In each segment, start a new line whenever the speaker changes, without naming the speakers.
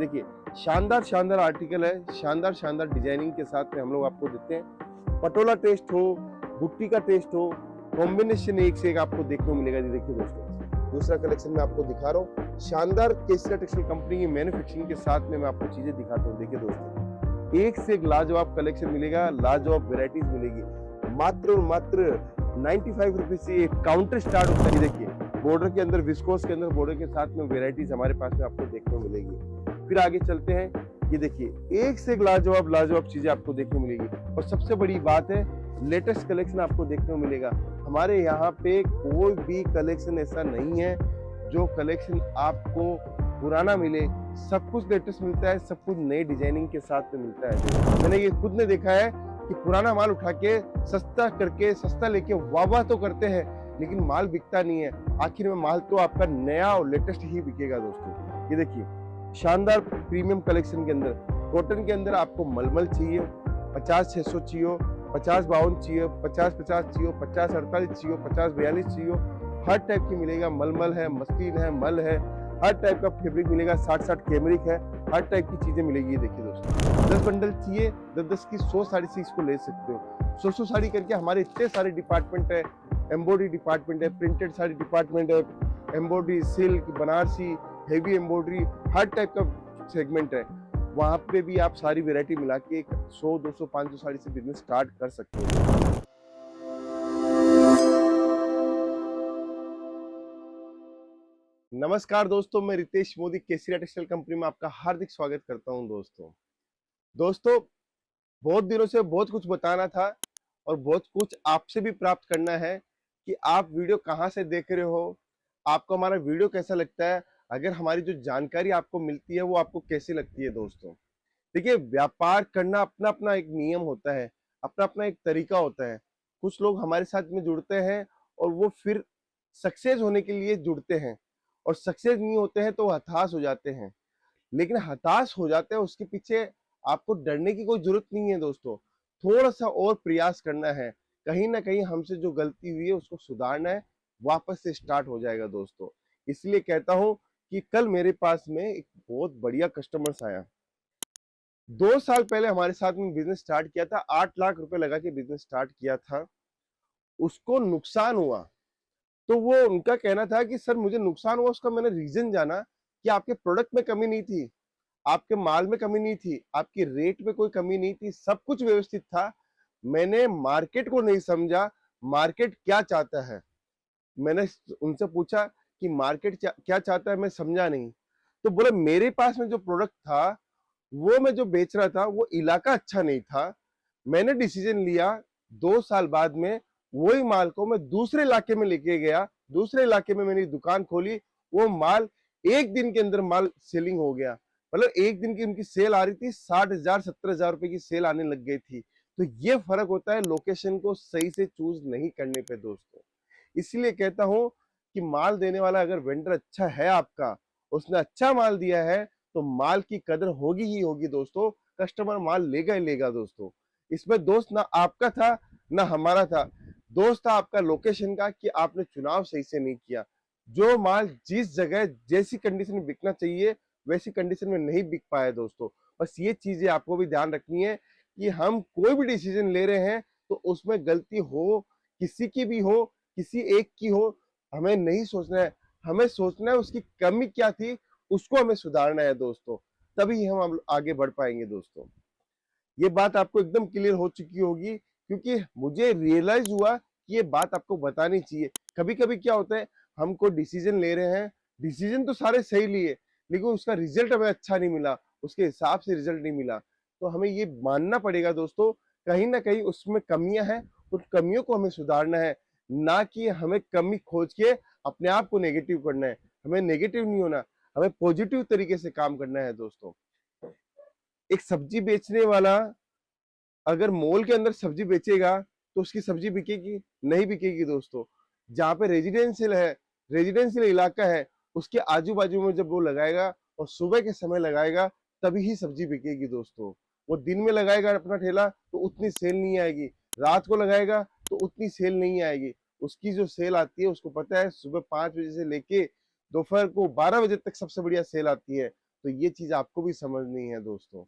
देखिए शानदार शानदार आर्टिकल है, शानदार शानदार डिजाइनिंग के साथ में हम लोग आपको देते हैं। पटोला टेस्ट हो, बुट्टी का टेस्ट हो, कॉम्बिनेशन एक से एक आपको देखने को मिलेगा। देखिए दोस्तों, दूसरा कलेक्शन मैं आपको दिखा रहा हूँ, शानदार केसरिया टेक्सटाइल कंपनी की मैन्युफैक्चरिंग के साथ में मैं आपको चीजें दिखाता हूँ। देखिए दोस्तों, एक से एक लाजवाब कलेक्शन मिलेगा, लाजवाब वेराइटीज मिलेगी। मात्र और मात्र 95 रुपीज से काउंटर स्टार्ट होता है। देखिए बॉर्डर के अंदर, विस्कोस के अंदर बॉर्डर के साथ में वेराइटीज हमारे पास में आपको देखने को मिलेगी। फिर आगे चलते हैं, ये देखिए एक से एक लाजवाब लाजवाब चीजें आपको देखने को मिलेगी। और सबसे बड़ी बात है, लेटेस्ट कलेक्शन आपको देखने को मिलेगा। हमारे यहाँ पे कोई भी कलेक्शन ऐसा नहीं है जो कलेक्शन आपको पुराना मिले। सब कुछ लेटेस्ट मिलता है, सब कुछ नए डिजाइनिंग के साथ में मिलता है। मैंने ये खुद ने देखा है कि पुराना माल उठा के सस्ता करके, सस्ता लेके वाह तो करते हैं, लेकिन माल बिकता नहीं है। आखिर में माल तो आपका नया और लेटेस्ट ही बिकेगा दोस्तों। ये देखिए शानदार प्रीमियम कलेक्शन के अंदर, कॉटन के अंदर आपको मलमल चाहिए, 50-600 चाहिए, 50-52 चाहिए, 50-50 चाहिए, 50-48 चाहिए, 50-42 चाहिए, हर टाइप की मिलेगा। मलमल है, मस्लिन है, मल है, हर टाइप का फैब्रिक मिलेगा। 60-60 कैमरिक है, हर टाइप की चीजें मिलेगी। देखिए दोस्तों, 10 बंडल चाहिए, 10-10 की 100 साड़ी से इसको ले सकते हो। 100 साड़ी करके हमारे इतने सारे डिपार्टमेंट है, एम्ब्रॉयडरी डिपार्टमेंट है, प्रिंटेड साड़ी डिपार्टमेंट है, embroidery, silk, Banarasi, heavy embroidery, हर टाइप का सेगमेंट है। वहां पे भी आप सारी वैरायटी मिला के 100, 200, 500 साड़ी से बिजनेस स्टार्ट कर सकते हो। नमस्कार दोस्तों, मैं रितेश मोदी केसरिया टेक्सटाइल कंपनी में आपका हार्दिक स्वागत करता हूं। दोस्तों बहुत दिनों से बहुत कुछ बताना था और बहुत कुछ आपसे भी प्राप्त करना है कि आप वीडियो कहां से देख रहे हो, आपको हमारा वीडियो कैसा लगता है, अगर हमारी जो जानकारी आपको मिलती है वो आपको कैसी लगती है। दोस्तों देखिए, व्यापार करना अपना अपना एक नियम होता है, अपना अपना एक तरीका होता है। कुछ लोग हमारे साथ में जुड़ते हैं और वो फिर सक्सेस होने के लिए जुड़ते हैं, और सक्सेस नहीं होते हैं तो हताश हो जाते हैं। लेकिन हताश हो जाते हैं, उसके पीछे आपको डरने की कोई जरूरत नहीं है दोस्तों। थोड़ा सा और प्रयास करना है, कहीं ना कहीं हमसे जो गलती हुई है उसको सुधारना है, वापस से स्टार्ट हो जाएगा दोस्तों। इसलिए कहता हूं कि कल मेरे पास में एक बहुत बढ़िया कस्टमर्स आया। 2 साल पहले हमारे साथ में बिजनेस स्टार्ट किया था, 8 लाख रुपए लगा के बिजनेस स्टार्ट किया था। उसको नुकसान हुआ, तो वो उनका कहना था कि सर मुझे नुकसान हुआ, उसका मैंने रीजन जाना कि आपके प्रोडक्ट में कमी नहीं थी, आपके माल में कमी नहीं थी, आपकी रेट में कोई कमी नहीं थी, सब कुछ व्यवस्थित था। मैंने मार्केट को नहीं समझा, मार्केट क्या चाहता है। मैंने उनसे पूछा कि मार्केट क्या चाहता है, मैं समझा नहीं। तो बोले मेरे पास में जो प्रोडक्ट था, वो मैं जो बेच रहा था, वो इलाका अच्छा नहीं था। मैंने डिसीजन लिया, 2 साल बाद में वही माल को मैं दूसरे इलाके में लेके गया, दूसरे इलाके में मैंने दुकान खोली। वो माल एक दिन के अंदर माल सेलिंग हो गया। मतलब एक दिन की उनकी सेल आ रही थी, 60,000 70,000 रुपए की सेल आने लग गई थी। तो ये फर्क होता है लोकेशन को सही से चूज नहीं करने पे दोस्तों। इसलिए कहता हूं कि माल देने वाला अगर वेंडर अच्छा है आपका, उसने अच्छा माल दिया है, तो माल की कदर होगी ही होगी दोस्तों। कस्टमर माल लेगा ही लेगा दोस्तों। इसमें दोस्त ना आपका था ना हमारा था, दोस्त था आपका लोकेशन का, कि आपने चुनाव सही से नहीं किया। जो माल जिस जगह जैसी कंडीशन में बिकना चाहिए वैसी कंडीशन में नहीं बिक पाया दोस्तों। बस ये चीजें आपको भी ध्यान रखनी है कि हम कोई भी डिसीजन ले रहे हैं तो उसमें गलती हो, किसी की भी हो, किसी एक की हो, हमें नहीं सोचना है। हमें सोचना है उसकी कमी क्या थी, उसको हमें सुधारना है दोस्तों। तभी हम आगे बढ़ पाएंगे दोस्तों। ये बात आपको एकदम क्लियर हो चुकी होगी, क्योंकि मुझे रियलाइज हुआ कि ये बात आपको बतानी चाहिए। कभी कभी क्या होता है, हम कोई डिसीजन ले रहे हैं, डिसीजन तो सारे सही लिए, लेकिन उसका रिजल्ट हमें अच्छा नहीं मिला, उसके हिसाब से रिजल्ट नहीं मिला। तो हमें ये मानना पड़ेगा दोस्तों, कहीं ना कहीं उसमें कमियां हैं, उन कमियों को हमें सुधारना है। ना कि हमें कमी खोज के अपने आप को नेगेटिव करना है। हमें नेगेटिव नहीं होना, हमें पॉजिटिव तरीके से काम करना है दोस्तों। एक सब्जी बेचने वाला अगर मॉल के अंदर सब्जी बेचेगा तो उसकी सब्जी बिकेगी? नहीं बिकेगी दोस्तों। जहाँ पे रेजिडेंशियल है, रेजिडेंशियल इलाका है, उसके आजू बाजू में जब वो लगाएगा और सुबह के समय लगाएगा, तभी ही सब्जी बिकेगी दोस्तों। वो दिन में लगाएगा अपना ठेला तो उतनी सेल नहीं आएगी, रात को लगाएगा तो उतनी सेल नहीं आएगी। उसकी जो सेल आती है, उसको पता है सुबह 5 बजे से लेके दोपहर को 12 बजे तक सबसे बढ़िया सेल आती है। तो ये चीज आपको भी समझनी है दोस्तों।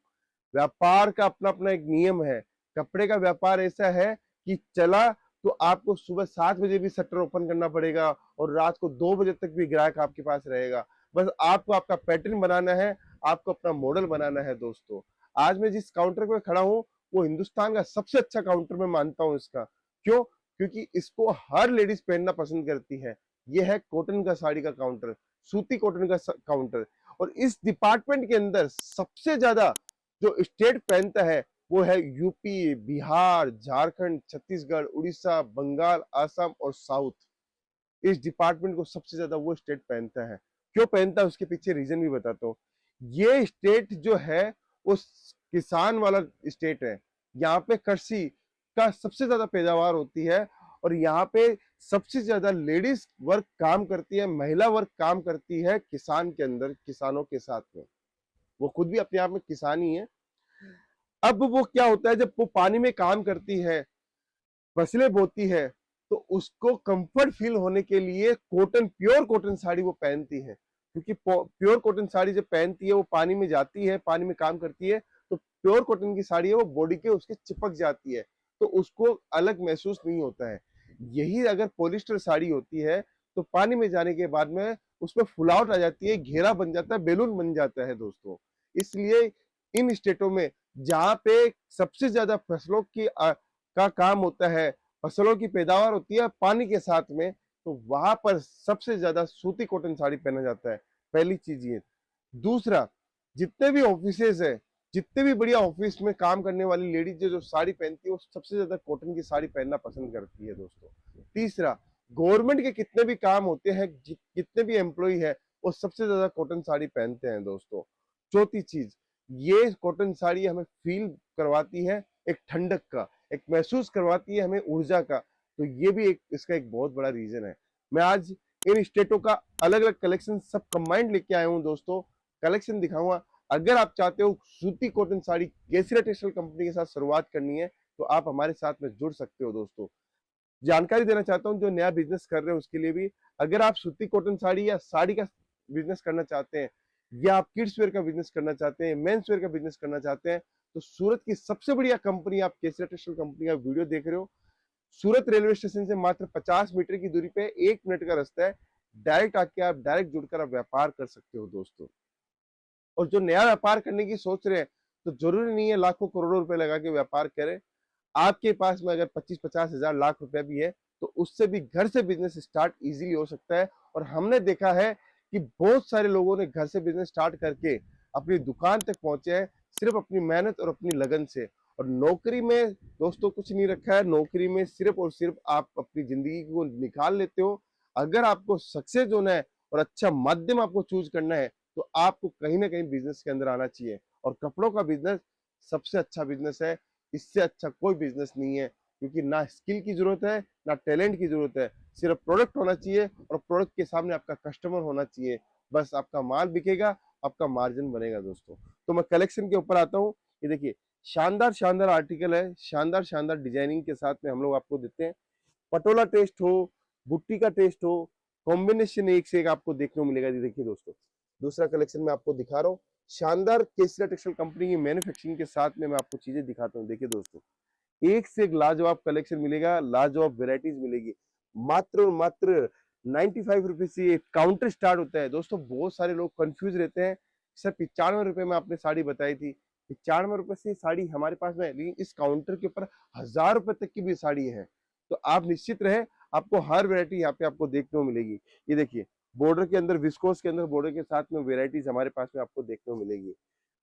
व्यापार का अपना अपना एक नियम है। कपड़े का व्यापार ऐसा है कि चला तो आपको सुबह 7 बजे भी शटर ओपन करना पड़ेगा और रात को 2 बजे तक भी ग्राहक आपके पास रहेगा। बस आपको आपका पैटर्न बनाना है, आपको अपना मॉडल बनाना है दोस्तों। आज मैं जिस काउंटर पे खड़ा हूँ वो हिंदुस्तान का सबसे अच्छा काउंटर मैं मानता हूँ इसका। क्यों? क्योंकि इसको हर लेडीज पहनना पसंद करती है। ये है कॉटन का साड़ी का काउंटर, सूती कॉटन का काउंटर। और इस डिपार्टमेंट के अंदर सबसे ज्यादा जो स्टेट पहनता है वो है यूपी, बिहार, झारखंड, छत्तीसगढ़, उड़ीसा, बंगाल, असम और साउथ। इस डिपार्टमेंट को सबसे ज्यादा वो स्टेट पहनता है। क्यों पहनता है उसके पीछे रीजन भी बताता हूँ। ये स्टेट जो है वो किसान वाला स्टेट है। यहाँ पे कृषि का सबसे ज्यादा पैदावार होती है और यहाँ पे सबसे ज्यादा लेडीज वर्क काम करती है, महिला वर्क काम करती है किसान के अंदर, किसानों के साथ में। वो खुद भी अपने आप में किसान ही है। अब वो क्या होता है, जब वो पानी में काम करती है, फसलें बोती है, तो उसको कंफर्ट फील होने के लिए कॉटन, प्योर कॉटन साड़ी वो पहनती है। क्योंकि प्योर कॉटन साड़ी जब पहनती है वो पानी में जाती है, पानी में काम करती है, तो प्योर कॉटन की साड़ी है वो बॉडी के उसके चिपक जाती है, तो उसको अलग महसूस नहीं होता है। यही अगर पॉलिस्टर साड़ी होती है तो पानी में जाने के बाद में उसमें फुलावट आ जाती है, घेरा बन जाता है, बैलून बन जाता है दोस्तों। इसलिए इन स्टेटों में जहाँ पे सबसे ज्यादा फसलों की का काम होता है, फसलों की पैदावार होती है पानी के साथ में, तो वहां पर सबसे ज्यादा सूती कॉटन साड़ी पहना जाता है। पहली चीज ये। दूसरा, जितने भी ऑफिसेज है, जितने भी बढ़िया ऑफिस में काम करने वाली लेडीज जो साड़ी पहनती है वो सबसे ज्यादा कॉटन की साड़ी पहनना पसंद करती है दोस्तों। तीसरा, गवर्नमेंट के कितने भी काम होते हैं, कितने भी एम्प्लॉय है, वो सबसे ज्यादा कॉटन साड़ी पहनते हैं दोस्तों। चौथी चीज, ये कॉटन साड़ी हमें फील करवाती है एक ठंडक का, एक महसूस करवाती है हमें ऊर्जा का। तो ये भी एक इसका एक बहुत बड़ा रीजन है। मैं आज इन स्टेटों का अलग अलग कलेक्शन सब कंबाइंड लेके आया हूँ दोस्तों। कलेक्शन दिखाऊंगा। अगर आप चाहते हो सूती कॉटन साड़ी केसरिया टेक्सटाइल कंपनी के साथ शुरुआत करनी है तो आप हमारे साथ में जुड़ सकते हो दोस्तों। जानकारी देना चाहता हूँ जो नया बिजनेस कर रहे हैं उसके लिए भी, अगर आप सूती कॉटन साड़ी या साड़ी का बिजनेस करना चाहते हैं, या आप किड्स वेयर का बिजनेस करना चाहते हैं, मेंस वेयर का बिजनेस करना चाहते हैं, तो सूरत की सबसे बढ़िया कंपनी आप केसरिया टेक्सटाइल कंपनी का वीडियो देख रहे हो। सूरत रेलवे स्टेशन से मात्र 50 मीटर की दूरी पे 1 मिनट का रास्ता है। डायरेक्ट आके आप डायरेक्ट जुड़कर आप व्यापार कर सकते हो दोस्तों। और जो नया व्यापार करने की सोच रहे हैं तो जरूरी नहीं है लाखों करोड़ों रुपए लगा के व्यापार करें। आपके पास में अगर 25-50 हजार लाख रुपए भी है तो उससे भी घर से बिजनेस स्टार्ट इजीली हो सकता है। और हमने देखा है कि बहुत सारे लोगों ने घर से बिजनेस स्टार्ट करके अपनी दुकान तक पहुंचे हैं सिर्फ अपनी मेहनत और अपनी लगन से। और नौकरी में दोस्तों कुछ नहीं रखा है। नौकरी में सिर्फ और सिर्फ आप अपनी जिंदगी को निकाल लेते हो। अगर आपको सक्सेस होना है और अच्छा माध्यम आपको चूज करना है तो आपको कहीं ना कहीं बिजनेस के अंदर आना चाहिए। और कपड़ों का बिजनेस सबसे अच्छा बिजनेस है। इससे अच्छा कोई बिजनेस नहीं है, क्योंकि ना स्किल की जरूरत है ना टैलेंट की जरूरत है। सिर्फ प्रोडक्ट होना चाहिए और प्रोडक्ट के सामने आपका कस्टमर होना चाहिए। बस आपका माल बिकेगा, आपका मार्जिन बनेगा दोस्तों। तो मैं कलेक्शन के ऊपर आता हूँ। ये देखिए, शानदार शानदार आर्टिकल है, शानदार शानदार डिजाइनिंग के साथ में हम लोग आपको देते हैं। पटोला टेस्ट हो, बुट्टी का टेस्ट हो, कॉम्बिनेशन एक से एक आपको देखने को मिलेगा। देखिए दोस्तों, दूसरा कलेक्शन मैं आपको दिखा रहा हूँ। शानदार केसरिया टेक्सटाइल कंपनी की मैन्युफैक्चरिंग के साथ में मैं आपको चीजें दिखाता हूँ। देखिए दोस्तों, एक से एक लाजवाब कलेक्शन मिलेगा, लाजवाब वेराइटीज मिलेगी। मात्र और मात्र 95 रुपए से ये काउंटर स्टार्ट होता है दोस्तों। बहुत सारे लोग कंफ्यूज रहते हैं, सर 95 रुपए में आपने साड़ी बताई थी, 95 रुपए से साड़ी हमारे पास में है, लेकिन इस काउंटर के ऊपर 1000 रुपए तक की भी साड़ी है। तो आप निश्चित रहे, आपको हर वेरायटी यहाँ पे आपको देखने को मिलेगी। ये देखिए, बॉर्डर के अंदर, विस्कोस के अंदर बॉर्डर के साथ में वेराइटीज हमारे पास में आपको देखने को मिलेगी।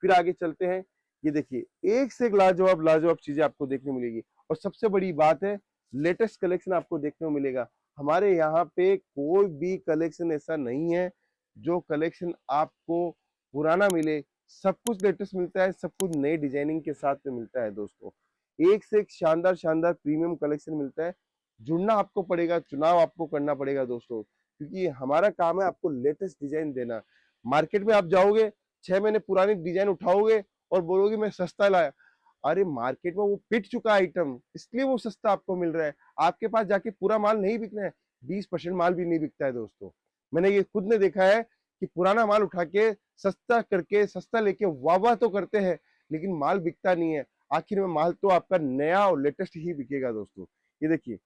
फिर आगे चलते हैं। ये देखिए, एक से एक लाजवाब लाजवाब चीजें आपको देखने को मिलेगी। और सबसे बड़ी बात है, लेटेस्ट कलेक्शन आपको देखने को मिलेगा। हमारे यहाँ पे कोई भी कलेक्शन ऐसा नहीं है जो कलेक्शन आपको पुराना मिले। सब कुछ लेटेस्ट मिलता है, सब कुछ नई डिजाइनिंग के साथ में मिलता है दोस्तों। एक से एक शानदार शानदार प्रीमियम कलेक्शन मिलता है। जुड़ना आपको पड़ेगा, चुनाव आपको करना पड़ेगा दोस्तों, क्योंकि हमारा काम है आपको लेटेस्ट डिजाइन देना। मार्केट में आप जाओगे, 6 महीने पुरानी डिजाइन उठाओगे और बोलोगे मैं सस्ता लाया। अरे मार्केट में वो पिट चुका आइटम, इसलिए वो सस्ता आपको मिल रहा है। आपके पास जाके पूरा माल नहीं बिकना है, 20% माल भी नहीं बिकता है दोस्तों। मैंने ये खुद ने देखा है कि पुराना माल उठा के सस्ता करके सस्ता लेके वाह वाह तो करते हैं, लेकिन माल बिकता नहीं है। आखिर में माल तो आपका नया और लेटेस्ट ही बिकेगा दोस्तों। ये देखिए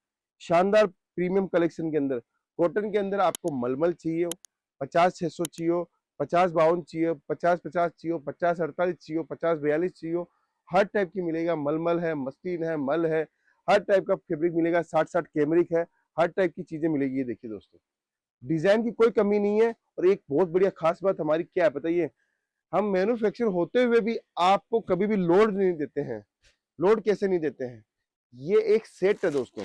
शानदार प्रीमियम कलेक्शन के अंदर कॉटन के अंदर आपको मलमल चाहिए हो, 50-600 चाहिए हो, 50-52 चाहिए, 50-50 चाहिए हो, 50-48 चाहिए हो, 50-42 चाहिए हो, हर टाइप की मिलेगा। मलमल है, मस्लिन है, मल है, हर टाइप का फैब्रिक मिलेगा। 60-60 कैमरिक है, हर टाइप की चीजें मिलेगी। ये देखिए दोस्तों, डिजाइन की कोई कमी नहीं है। और एक बहुत बढ़िया खास बात हमारी क्या है बताइए, हम मैन्युफैक्चर होते हुए भी आपको कभी भी लोड नहीं देते हैं। लोड कैसे नहीं देते हैं, ये एक सेट है दोस्तों।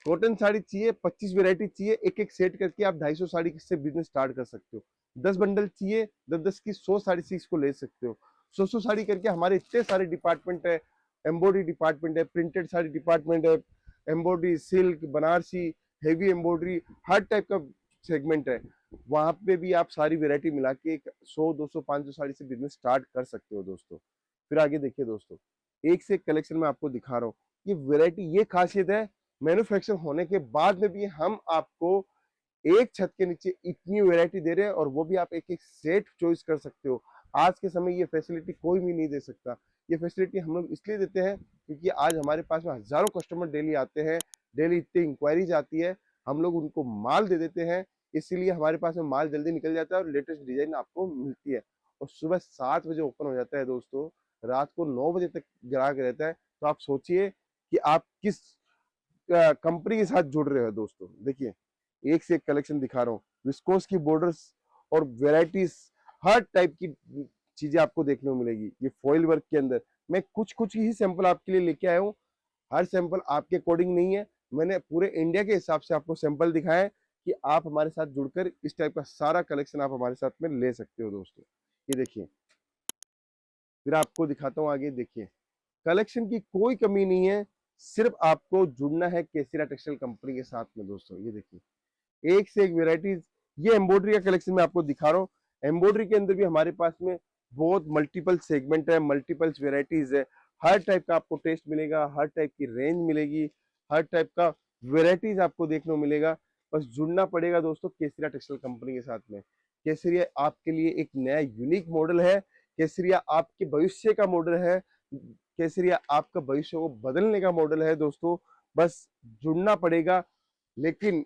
कॉटन साड़ी चाहिए, 25 वैरायटी चाहिए, एक एक सेट करके आप 250 साड़ी से बिजनेस स्टार्ट कर सकते हो। 10 बंडल चाहिए, 10-10 की 100 साड़ी से इसको ले सकते हो। 100 साड़ी करके हमारे इतने सारे डिपार्टमेंट है। एम्ब्रॉयडरी डिपार्टमेंट है, प्रिंटेड साड़ी डिपार्टमेंट है, embroidery, silk, Banarasi, heavy embroidery, हर टाइप का सेगमेंट है। वहां पे भी आप सारी वैरायटी मिला के 100, 200, 500 साड़ी से बिजनेस स्टार्ट कर सकते हो दोस्तों। फिर आगे देखिए दोस्तों, एक से एक कलेक्शन में आपको दिखा रहा हूँ। ये वैरायटी, ये खासियत है, मैन्युफैक्चर होने के बाद में भी हम आपको एक छत के नीचे इतनी वैरायटी दे रहे हैं, और वो भी आप एक एक सेट चॉइस कर सकते हो। आज के समय ये फैसिलिटी कोई भी नहीं दे सकता। ये फैसिलिटी हम लोग इसलिए देते हैं क्योंकि आज हमारे पास में हजारों कस्टमर डेली आते हैं, डेली इतनी इंक्वायरीज आती है, हम लोग उनको माल दे देते हैं। इसीलिए हमारे पास में माल जल्दी निकल जाता है और लेटेस्ट डिजाइन आपको मिलती है। और सुबह 7 बजे ओपन हो जाता है दोस्तों, रात को 9 बजे तक ग्राहक रहता है। तो आप सोचिए कि आप किस कंपनी के साथ जुड़ रहे हो दोस्तों। देखिए एक से एक कलेक्शन दिखा रहा हूँ, विस्कोस की बॉर्डर्स और वेराइटीज, हर टाइप की चीजें आपको देखने को मिलेगी। ये फॉइल वर्क के अंदर मैं कुछ कुछ ही सैंपल आपके लिए लेके आया हूँ। हर सैंपल आपके अकॉर्डिंग नहीं है, मैंने पूरे इंडिया के हिसाब से आपको सैंपल दिखाए हैं कि आप हमारे साथ जुड़कर इस टाइप का सारा कलेक्शन आप हमारे साथ में ले सकते हो दोस्तों। ये देखिए, फिर आपको दिखाता हूँ आगे। देखिए कलेक्शन की कोई कमी नहीं है, सिर्फ आपको जुड़ना है केसरिया टेक्सटाइल कंपनी के साथ में दोस्तों। ये देखिए एक से एक वेराइटीज। ये एम्ब्रॉयडरी का कलेक्शन मैं आपको दिखा रहा हूँ। एम्ब्रॉयडरी के अंदर भी हमारे पास में बहुत मल्टीपल सेगमेंट है, मल्टीपल वेराइटीज है। हर टाइप का आपको टेस्ट मिलेगा, हर टाइप की रेंज मिलेगी, हर टाइप का वेराइटीज आपको देखने को मिलेगा। बस जुड़ना पड़ेगा दोस्तों केसरिया टेक्सटाइल कंपनी के साथ में। केसरिया आपके लिए एक नया यूनिक मॉडल है, केसरिया आपके भविष्य का मॉडल है, केसरिया आपका भविष्य को बदलने का मॉडल है दोस्तों। बस जुड़ना पड़ेगा, लेकिन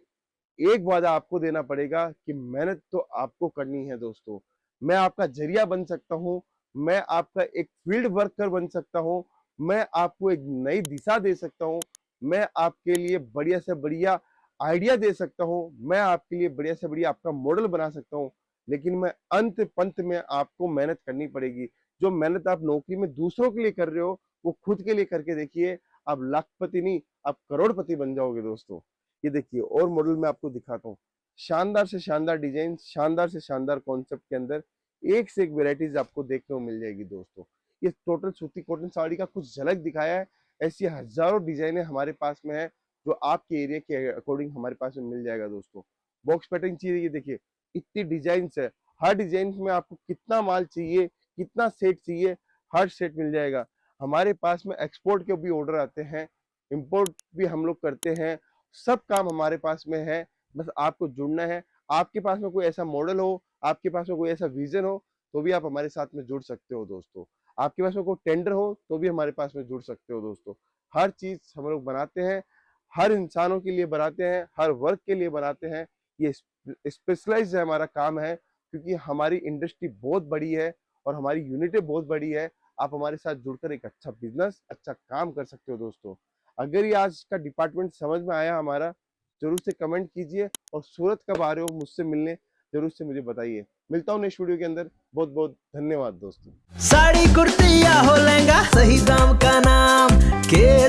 एक वादा आपको देना पड़ेगा कि मेहनत तो आपको करनी है दोस्तों। मैं आपका जरिया बन सकता हूं, मैं आपका एक फील्ड वर्कर बन सकता हूं, मैं आपको एक नई दिशा दे सकता हूं, मैं आपके लिए बढ़िया से बढ़िया आइडिया दे सकता हूं, मैं आपके लिए बढ़िया से बढ़िया आपका मॉडल बना सकता हूं। लेकिन मैं अंत पंत में आपको मेहनत करनी पड़ेगी। जो मेहनत आप नौकरी में दूसरों के लिए कर रहे हो, वो खुद के लिए करके देखिए। आप लाखपति नहीं, आप करोड़पति बन जाओगे दोस्तों। ये देखिए और मॉडल मैं आपको दिखाता हूँ। शानदार से शानदार डिजाइन, शानदार से शानदार कॉन्सेप्ट के अंदर एक से एक वेराइटीज आपको देखने को मिल जाएगी दोस्तों। ये टोटल सूती कॉटन साड़ी का कुछ झलक दिखाया है। ऐसी हजारों डिजाइने हमारे पास में है जो आपके एरिया के अकॉर्डिंग हमारे पास में मिल जाएगा दोस्तों। बॉक्स पैटर्न चाहिए, ये देखिए इतनी डिजाइन है। हर डिजाइन में आपको कितना माल चाहिए, कितना सेट चाहिए, हर सेट मिल जाएगा। हमारे पास में एक्सपोर्ट के भी ऑर्डर आते हैं, इंपोर्ट भी हम लोग करते हैं, सब काम हमारे पास में है। बस आपको जुड़ना है। आपके पास में कोई ऐसा मॉडल हो, आपके पास में कोई ऐसा विजन हो, तो भी आप हमारे साथ में जुड़ सकते हो दोस्तों। आपके पास में कोई टेंडर हो तो भी हमारे पास में जुड़ सकते हो दोस्तों। हर चीज हम लोग बनाते हैं, हर इंसानों के लिए बनाते हैं, हर वर्ग के लिए बनाते हैं। ये स्पेशलाइज है हमारा काम है, क्योंकि हमारी इंडस्ट्री बहुत बड़ी है और हमारी यूनिटें बहुत बड़ी है। आप हमारे साथ जुड़कर एक अच्छा बिजनेस, अच्छा काम कर सकते हो दोस्तों। अगर ये आज का डिपार्टमेंट समझ में आया हमारा, जरूर से कमेंट कीजिए, और सूरत कब आ रहे हो मुझसे मिलने, जरूर से मुझे बताइए। मिलता हूँ नेक्स्ट वीडियो के अंदर। बहुत बहुत धन्यवाद दोस्तों।
साड़ी कुर्ती या हो लहंगा, सही दाम का नाम के